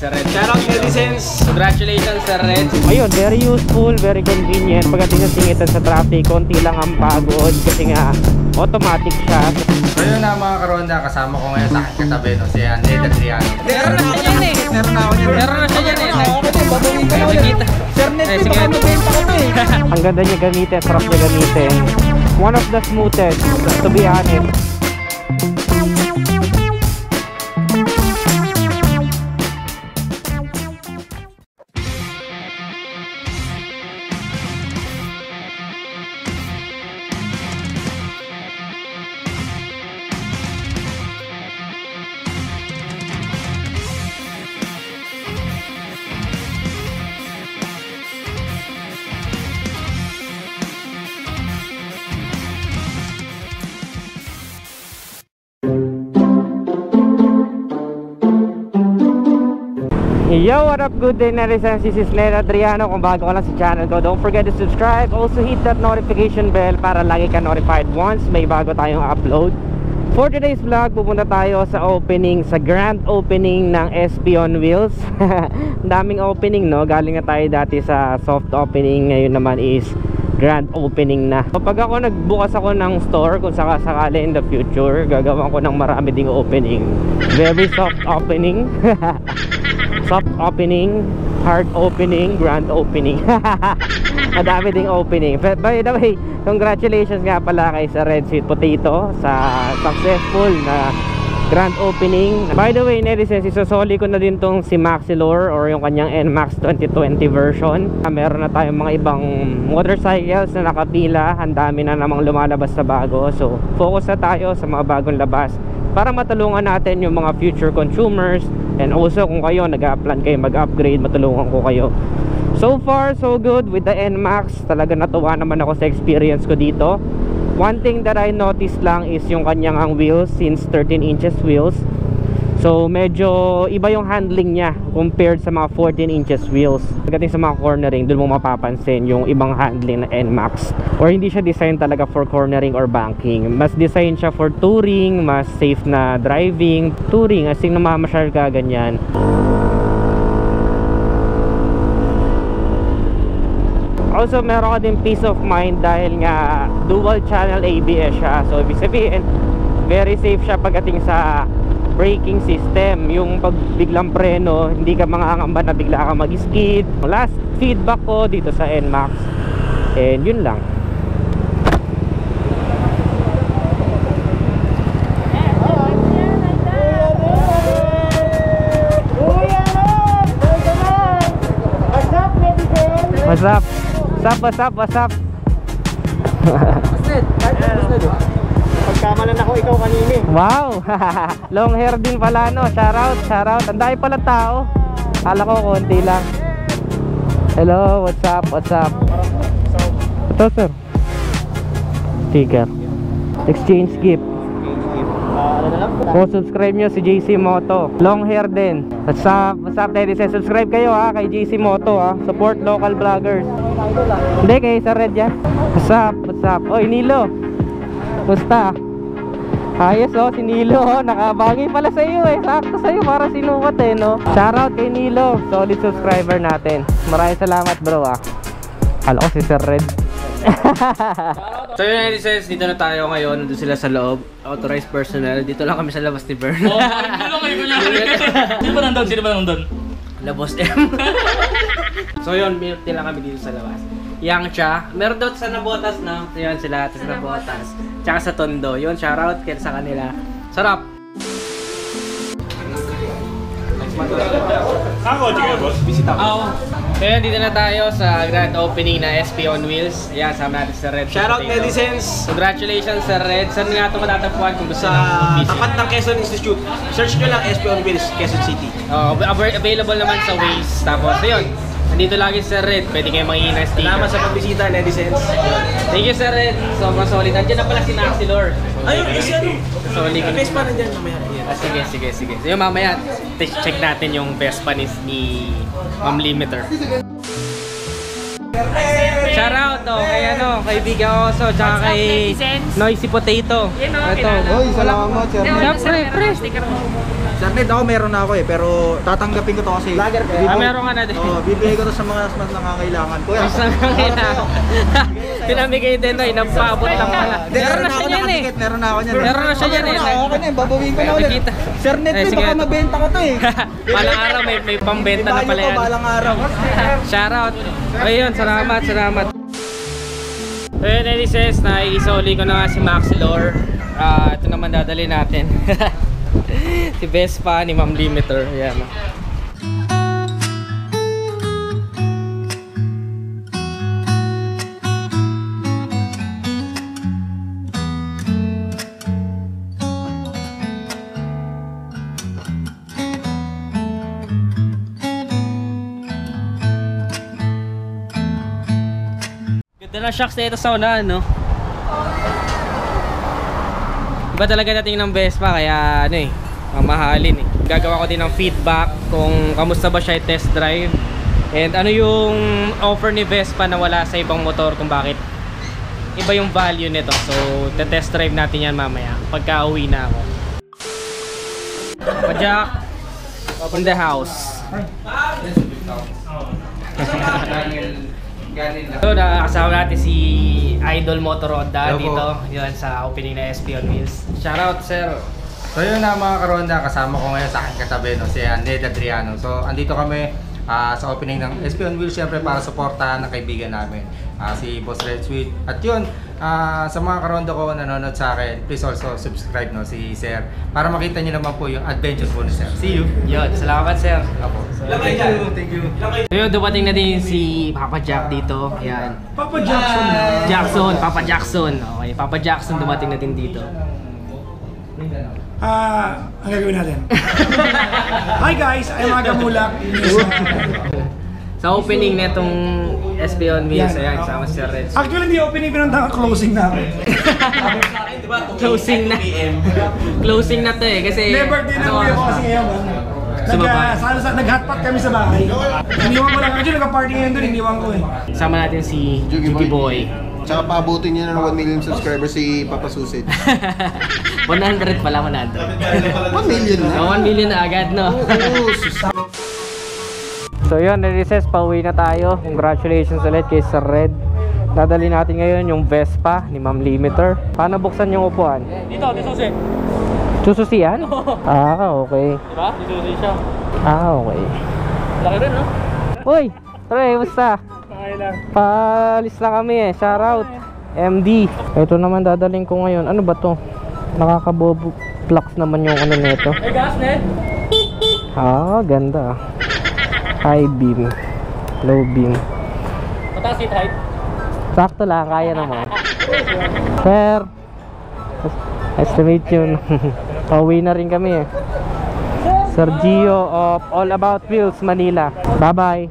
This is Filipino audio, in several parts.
Sir Red. Shoutout netizens! Congratulations, Sir Red. Ayun, very useful, very convenient. Pagdating sa singitan sa traffic, konti lang ang pagod kasi nga automatic siya. So yun na mga karonda, kasama ko ngayon sa aking katabi, no, si Ned Adriano. Meron na siya yan eh. Meron na siya yan eh. Sir Ned, mababenta ko na eh. Ang ganda niya gamitin, sarap niya gamitin. One of the smoothest, to be honest. Yo, what up, good day netizens, this is Ned Adriano. Kung bago ka lang sa channel ko, don't forget to subscribe. Also hit that notification bell para lagi ka notified once may bago tayong upload. For today's vlog, pupunta tayo sa opening, sa grand opening ng SP on Wheels. Ang daming opening, no? Galing na tayo dati sa soft opening, ngayon naman is grand opening na. Kapag ako nagbukas ako ng store, kung sakasakali in the future, gagawin ko ng marami ding opening. Very soft opening. Soft opening, hard opening, grand opening. Madami ding opening. By the way, congratulations nga pala kay sa Red Sweet Potato sa successful na grand opening. By the way, netizens, isosoli ko na din tong si Maxilor or yung kanyang NMAX 2020 version. Meron na tayong mga ibang motorcycles na nakapila. Ang dami na namang lumalabas sa bago. So, focus na tayo sa mga bagong labas para matulungan natin yung mga future consumers. And also kung kayo nag-a-plan kayo mag-upgrade, matulungan ko kayo. So far so good with the NMAX. Talaga natuwa naman ako sa experience ko dito. One thing that I noticed lang is yung kanyang ang wheels, since 13 inches wheels. So medyo iba yung handling niya compared sa mga 14 inches wheels. Pagdating sa mga cornering, doon mo mapapansin yung ibang handling na NMAX. Or hindi siya design talaga for cornering or banking. Mas design siya for touring, mas safe na driving. Touring, as in namamasyal ka, ganyan. Also meron ka din peace of mind dahil nga dual channel ABS siya. So ibig sabihin, very safe siya pagdating sa braking system. Yung pag biglang preno, hindi ka mangangamba na bigla ka mag-skid. Last feedback ko dito sa NMAX, and yun lang. What's up? What's up? Pagkamalan ako ikaw kanini. Wow! Long hair din pala, no? Shoutout. Ang dami pala tao. Kala ko konti lang. Hello, what's up? Ito, sir. Sticker. Exchange gift. Kung subscribe nyo si JC Moto, long hair din. What's up netizens? Subscribe kayo ha kay JC Moto ha. Support local vloggers. Hindi, kay Sir Red yan. What's up? Oy, Nilo, musta? Ayos oh, si Nilo oh. Nakabagay pala sa iyo eh. Sakto sa iyo para sinukat eh, no? Shoutout kay Nilo, solid subscriber natin. Maraming salamat bro ah. Kala ko si Sir Red. So yun netizens, dito na tayo ngayon. Nandun sila sa loob, authorized personnel. Dito lang kami sa labas ni Bern. Oo, hindi lang kayo kunyari. Sino ba nandun? Labos M. So yun, minute lang kami dito sa labas. Yang Cha, meron daw sa Nabotas na. Yun sila, sa Nabotas. Tsaka sa Tondo. Yun, shoutout kayo sa kanila. Sarap! Ako, sige boss. Bisita ko. So yun, dito na tayo sa grand opening na SP on Wheels. Ayan, sama natin sa Red. Shoutout netizens! Congratulations Sir Red. Saan nga ito matatagpuan kung gusto Sa tapat ng Quezon Institute. Search nyo lang SP on Wheels, Quezon City. Available naman sa Waze. Tapos ayun, nandito lagi si Sir Red. Pwede kayo mangingin ng sticker. Salamat sa pagbisita netizens. Thank you Sir Red. Sobrang solid. Nandiyan na pala si Maxilor. Ayun, isa no. Solid. Vespa nandyan mamaya. Sige. So yun, mamaya check natin yung Vespa ni Ma'am Limiter. Shoutout kay Biga Oso, tsaka kay Noisy Potato. Ito. Oy, salamat sir. Siyempre, pre. Sir Ned, ako meron na ako eh, pero tatanggapin ko to kasi. Vlogger ka. Meron ka na din. Oo, bibigay ko to sa mga mas nangangailangan. Kuya. Mas nangangailangan. Pinamigay din na, inapabot lang pala. Meron na ako nakadikit, meron na ako niyan. Meron na siya yan eh. Okay na, babawin ko na ulit. Nakikita. Sir Ned, Eh, sige. baka mabenta ko to eh. Balang araw may pambenta na pala yan. Balang araw. Shoutout. Ayun, salamat. Ayun, Elises, nakikisoli ko na nga si Maxilor. Ito naman dadali natin. Si Vespa ni Ma'am Limiter. Ayan. Ganda ng shocks na ito sa unahan, no? Iba talaga dating ng Vespa, kaya ano eh, mamahalin eh. Gagawa ko din ng feedback kung kamusta ba siya i-test drive. And ano yung offer ni Vespa na wala sa ibang motor, kung bakit iba yung value nito. So, te-test drive natin yan mamaya pagka uwi na ako. Pajak in the house. So, nakakasama natin si Idol Motor Honda Hello dito. Yun, sa opening na SP on Wheels. Shoutout, sir. So yun na mga karonda, kasama ko ngayon sa aking katabi, no, si Ned Adriano. So andito kami sa opening ng SP on Wheels, syempre para suportahan ng kaibigan namin, si Boss Red Sweet. At yun, sa mga karonda ko nanonood sa akin, please also subscribe, no, si Sir, para makita niyo naman po yung adventures po ni Sir. See you! Yun, salamat, sir. Apo. Thank you. So yun, dumating na din si Papa Jack dito. Ayan. Papa Jackson na. Papa Jackson. Okay, Papa Jackson dumating na din dito. Ang gagawin natin. Hi guys, I'm Aga Mulak. Sa opening na itong SP on Wheels, ayan, kasama si Sir Red. Actually, hindi opening, pinunta closing na ako. Closing na. Closing na to eh, kasi... Never din na ano uwi ako oras kasi na? ngayon. Sa babae. Nag-hotpot kami sa bahay. Iniwan ko lang. Actually, nagka-party ngayon doon, iniwan ko eh. Sama natin si Jugi Jugi Boy. Tsaka paabutin niya ng 1 million subscribers si Papa Susid. 100 pala, 100. 1 million na. 1 million na agad, no? So yun, Elises, pauwi na tayo. Congratulations ulit kay Sir Red. Dadali natin ngayon yung Vespa ni Ma'am Limiter. Paano buksan yung upuan? Dito si. Sususian? Okay. Diba? Dito siya. Okay. Laki rin, no? Uy! Tre, basta? Okay lang. Paalis na kami eh. Shoutout. MD. Ito naman dadaling ko ngayon. Ano ba to? Nakakabobo flux naman yung ano nito. Hey, gas, Ned. Ganda. High beam. Low beam. Mataas seat height. Sakto lang, kaya naman. Sir, nice to meet you. Pauwi na rin kami eh. Sir Gio of All About Wheels, Manila. Bye bye.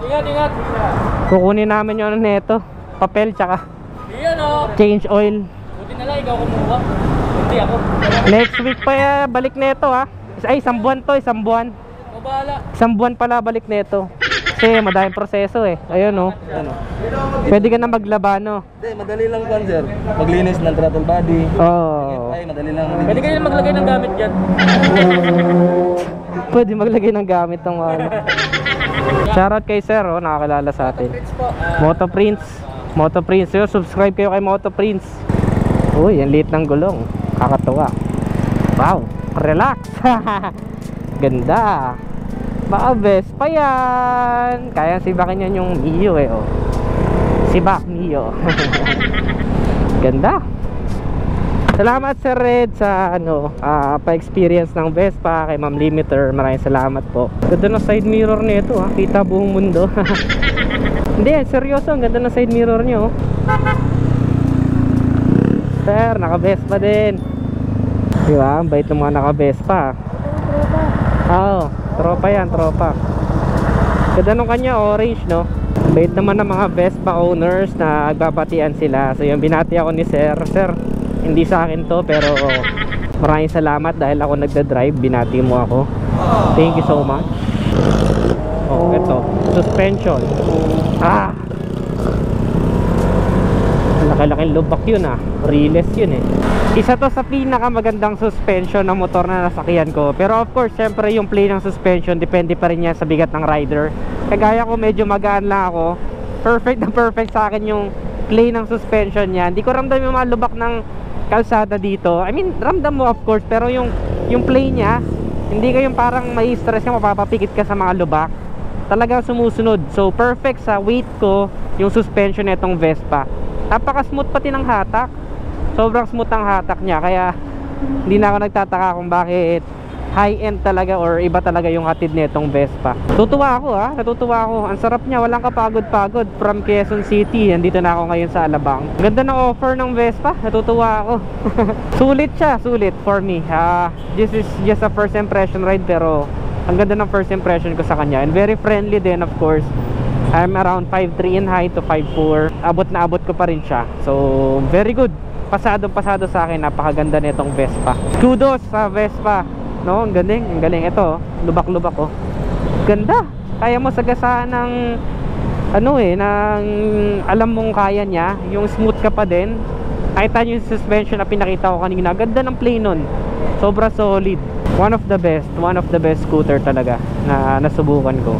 Ingat. Kukunin namin yung ano neto, papel tsaka Iyan, oh. change oil. Buti na lang, ikaw kumuha. Hindi ako. Next week pa balik neto ha. Ay, isang buwan to, isang buwan. O, bahala. Isang buwan pala balik neto. Kasi madaming proseso eh. Ayun oh. Pwede ka na maglaba no. Hindi, madali lang kwan, sir. Maglinis ng throttle body. Oo. Ay, madali lang. Pwede kayo maglagay ng gamit dyan. Pwede maglagay ng gamit ng ano. Shoutout kay Sir, oh, nakakilala sa atin. Moto Prince, yo, subscribe kayo kay Moto Prince. Uy, ang liit ng gulong. Kakatuwa. Wow, relax. Ganda. Baka Vespa yan. Kaya sibakin yan yung Mio eh, oh. Sibak Mio. Ganda. Salamat Sir Red sa ano, pa-experience ng Vespa kay Ma'am Limiter. Maraming salamat po. Ganda ng side mirror nito ha. Kita buong mundo. Hindi, seryoso, ang ganda ng side mirror nyo. Sir, naka-Vespa din. Diba? Ang bait ng mga naka-Vespa. Oo, tropa yan, tropa. Ganda nung kanya, orange no. Bait naman ng mga Vespa owners na nagbabatian sila. So yung binati ako ni Sir. Sir, hindi sa akin to pero maraming salamat dahil ako nagda-drive, binati mo ako. Thank you so much. Oh, ito, suspension. Laki-laking lubak yun ah. Riles yun eh. Isa to sa pinakamagandang suspension ng motor na nasakyan ko. Pero of course, syempre yung play ng suspension depende pa rin yan sa bigat ng rider. Kagaya ko medyo magaan lang ako. Perfect na perfect sa akin yung play ng suspension niya. Hindi ko ramdam yung mga lubak ng kalsada dito. I mean, ramdam mo of course, pero yung play niya, hindi ka yung parang may stress ka, mapapapikit ka sa mga lubak. Talagang sumusunod. So perfect sa weight ko yung suspension nitong Vespa. Napaka-smooth pati ng hatak. Sobrang smooth ang hatak niya. Kaya hindi na ako nagtataka kung bakit high-end talaga or iba talaga yung hatid nitong Vespa. Natutuwa ako ha. Natutuwa ako. Ang sarap niya. Walang kapagod-pagod. From Quezon City. Nandito na ako ngayon sa Alabang. Ganda ng offer ng Vespa. Natutuwa ako. Sulit siya. Sulit for me. This is just a first impression ride, pero ang ganda ng first impression ko sa kanya. And very friendly din of course. I'm around 5'3" in height to 5'4". Abot na abot ko pa rin siya. So very good. Pasado sa akin. Napakaganda nitong Vespa. Kudos sa Vespa, no? Ang galing ito. Lubak-lubak oh. Ganda. Kaya mo sagasaan ng ng alam mong kaya niya. Yung smooth ka pa din. Kahit yung suspension na pinakita ko kanina. Ganda ng play nun. Sobra solid. One of the best scooter talaga na nasubukan ko.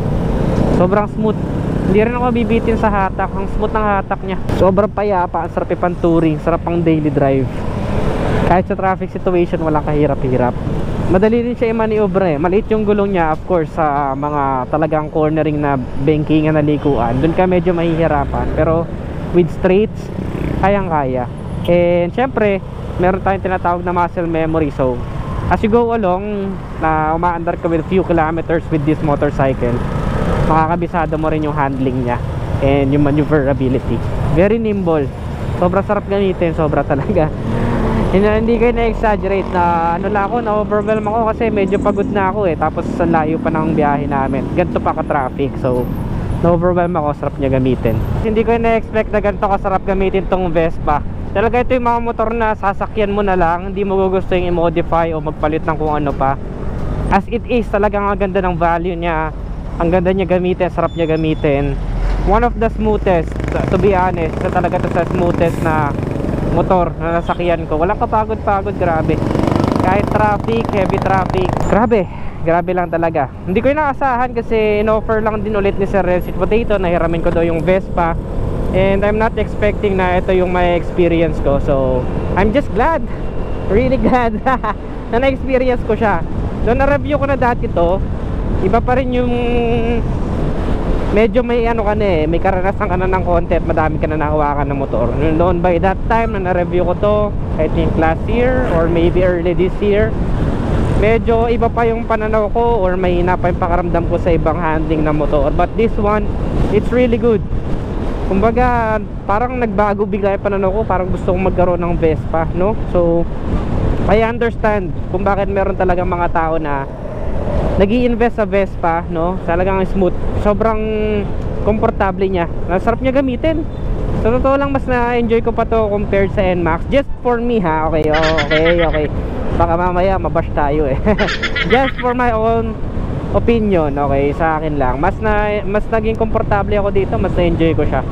Sobrang smooth. Hindi rin ako bibitin sa hatak. Ang smooth ng hatak niya. Sobrang payapa. Ang sarap pang touring. Sarap pang daily drive. Kahit sa traffic situation, walang kahirap-hirap. Madali rin siya i-maneuver eh. Maliit yung gulong niya, of course, sa mga talagang cornering na bankingan na likuan. Doon ka medyo mahihirapan. Pero with straights, kayang-kaya. And syempre, meron tayong tinatawag na muscle memory. So as you go along, na umaandar ka with few kilometers with this motorcycle, makakabisado mo rin yung handling niya and yung maneuverability. Very nimble. Sobra sarap gamitin. Sobra talaga. Hindi kayo na-exaggerate na na-overwhelm ako kasi medyo pagod na ako eh. Tapos sa layo pa ng biyahe namin. Ganito pa ka-traffic. So na-overwhelm ako. Sarap niya gamitin. Hindi ko na-expect na ganito kasarap gamitin tong Vespa. Talaga ito yung mga motor na sasakyan mo na lang. Hindi mo gusto yung i-modify o magpalit ng kung ano pa. As it is, talagang ang ganda ng value niya. Ang ganda niya gamitin, sarap niya gamitin. One of the smoothest, to be honest, talaga ito sa smoothest na motor na nasakyan ko. Walang kapagod-pagod, grabe. Kahit traffic, heavy traffic, grabe lang talaga. Hindi ko inaasahan kasi in-offer lang din ulit ni Sir Red Sweet Potato na hiramin ko daw yung Vespa. And I'm not expecting na ito yung may experience ko. So I'm just glad, really glad na na-experience ko siya. Doon na-review ko na dati to. Iba pa rin yung medyo may may karanasan ka na ng konti at madami ka na nahawakan ng motor. Noon by that time na na-review ko to, I think last year or maybe early this year, medyo iba pa yung pananaw ko or may hina pa yung pakaramdam ko sa ibang handling ng motor. But this one, it's really good. Kumbaga, parang nagbago bigla yung pananaw ko. Parang gusto kong magkaroon ng Vespa, no? So I understand kung bakit meron talagang mga tao na nag-i-invest sa Vespa, no? Talagang smooth. Sobrang komportable niya. Nasarap niya gamitin. Sa totoo lang, mas na-enjoy ko pa to compared sa NMAX. Just for me ha. Okay. Baka mamaya mabash tayo eh. Just for my own opinion, okay? Sa akin lang. Mas naging komportable ako dito. Mas na-enjoy ko siya.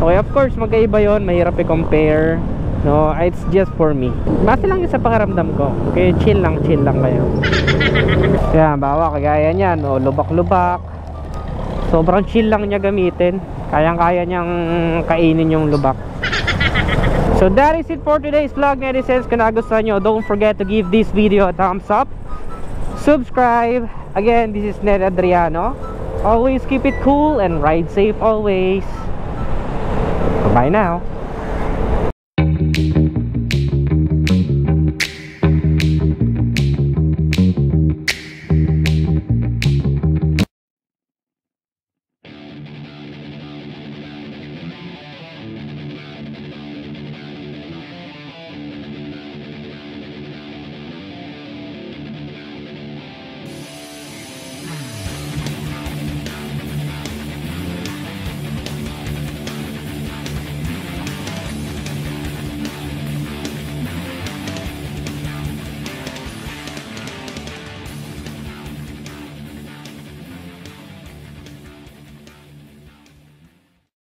Okay, of course, magkaiba yon. Mahirap i-compare. No, it's just for me. Base lang yun sa pakiramdam ko. Okay, chill lang kayo. Yan, bawa kagaya niyan, lubak-lubak. Sobrang chill lang niya gamitin. Kayang-kaya niyang kainin yung lubak. So that is it for today's vlog, netizens. Kung nagustuhan nyo, don't forget to give this video a thumbs up. Subscribe. Again, this is Ned Adriano. Always keep it cool and ride safe always. Bye now.